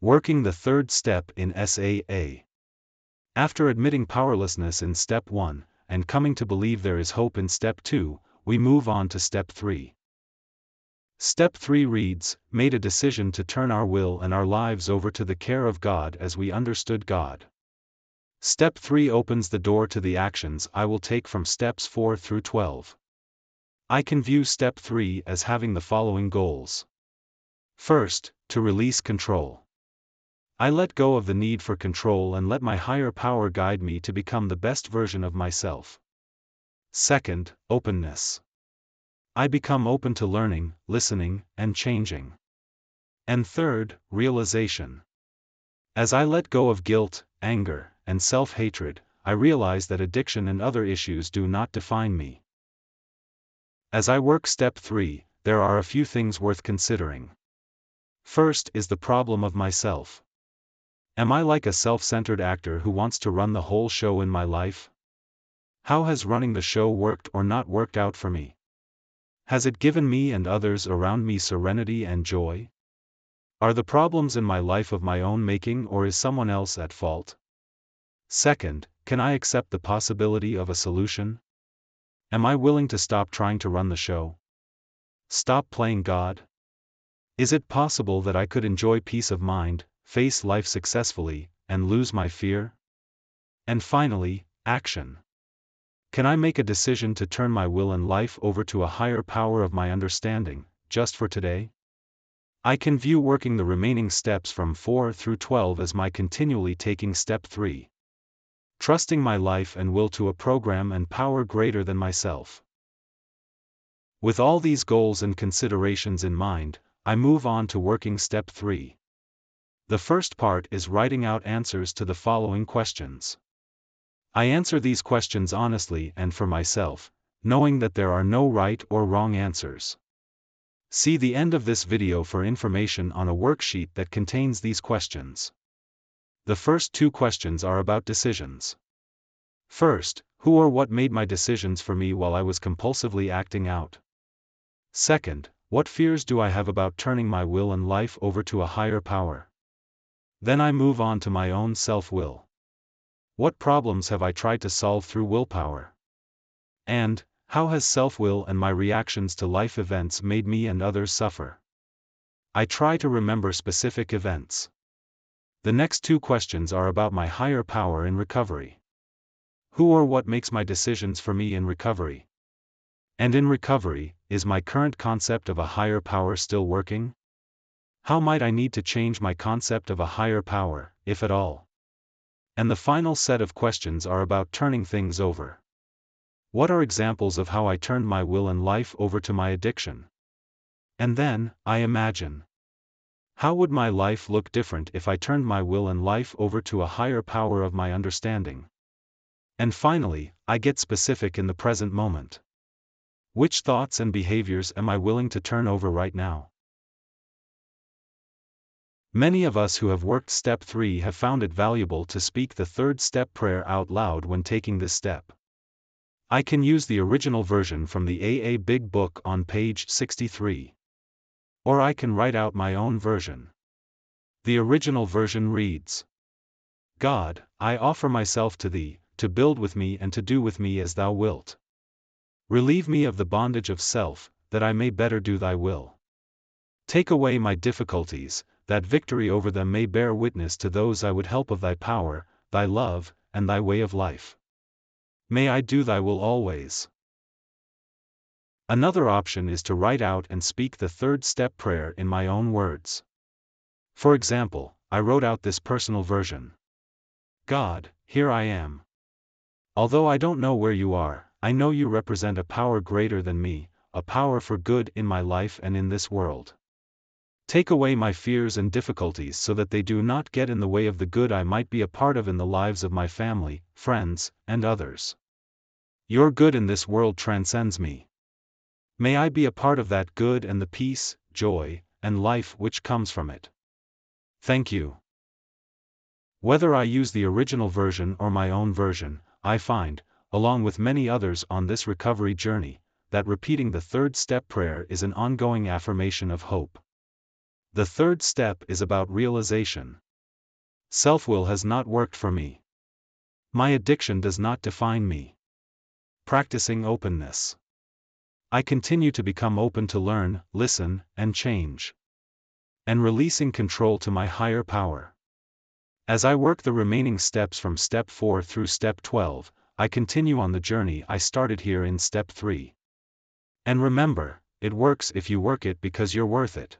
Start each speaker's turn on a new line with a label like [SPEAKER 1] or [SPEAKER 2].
[SPEAKER 1] Working the third step in SAA. After admitting powerlessness in step 1, and coming to believe there is hope in step 2, we move on to step 3. Step 3 reads, made a decision to turn our will and our lives over to the care of God as we understood God. Step 3 opens the door to the actions I will take from steps 4 through 12. I can view step 3 as having the following goals. First, to release control. I let go of the need for control and let my higher power guide me to become the best version of myself. Second, openness. I become open to learning, listening, and changing. And third, realization. As I let go of guilt, anger, and self-hatred, I realize that addiction and other issues do not define me. As I work step 3, there are a few things worth considering. First is the problem of myself. Am I like a self-centered actor who wants to run the whole show in my life? How has running the show worked or not worked out for me? Has it given me and others around me serenity and joy? Are the problems in my life of my own making or is someone else at fault? Second, can I accept the possibility of a solution? Am I willing to stop trying to run the show? Stop playing God? Is it possible that I could enjoy peace of mind, face life successfully, and lose my fear? And finally, action. Can I make a decision to turn my will and life over to a higher power of my understanding, just for today? I can view working the remaining steps from 4 through 12 as my continually taking step 3. Trusting my life and will to a program and power greater than myself. With all these goals and considerations in mind, I move on to working step 3. The first part is writing out answers to the following questions. I answer these questions honestly and for myself, knowing that there are no right or wrong answers. See the end of this video for information on a worksheet that contains these questions. The first 2 questions are about decisions. First, who or what made my decisions for me while I was compulsively acting out? Second, what fears do I have about turning my will and life over to a higher power? Then I move on to my own self-will. What problems have I tried to solve through willpower? And, how has self-will and my reactions to life events made me and others suffer? I try to remember specific events. The next 2 questions are about my higher power in recovery. Who or what makes my decisions for me in recovery? And in recovery, is my current concept of a higher power still working? How might I need to change my concept of a higher power, if at all? And the final set of questions are about turning things over. What are examples of how I turned my will and life over to my addiction? And then, I imagine. How would my life look different if I turned my will and life over to a higher power of my understanding? And finally, I get specific in the present moment. Which thoughts and behaviors am I willing to turn over right now? Many of us who have worked step 3 have found it valuable to speak the third step prayer out loud when taking this step. I can use the original version from the AA Big Book on page 63. Or I can write out my own version. The original version reads, God, I offer myself to Thee, to build with me and to do with me as Thou wilt. Relieve me of the bondage of self, that I may better do Thy will. Take away my difficulties, that victory over them may bear witness to those I would help of Thy power, Thy love, and Thy way of life. May I do Thy will always. Another option is to write out and speak the third step prayer in my own words. For example, I wrote out this personal version. God, here I am. Although I don't know where You are, I know You represent a power greater than me, a power for good in my life and in this world. Take away my fears and difficulties so that they do not get in the way of the good I might be a part of in the lives of my family, friends, and others. Your good in this world transcends me. May I be a part of that good and the peace, joy, and life which comes from it. Thank You. Whether I use the original version or my own version, I find, along with many others on this recovery journey, that repeating the third step prayer is an ongoing affirmation of hope. The third step is about realization. Self-will has not worked for me. My addiction does not define me. Practicing openness. I continue to become open to learn, listen, and change. And releasing control to my higher power. As I work the remaining steps from step 4 through step 12, I continue on the journey I started here in step 3. And remember, it works if you work it because you're worth it.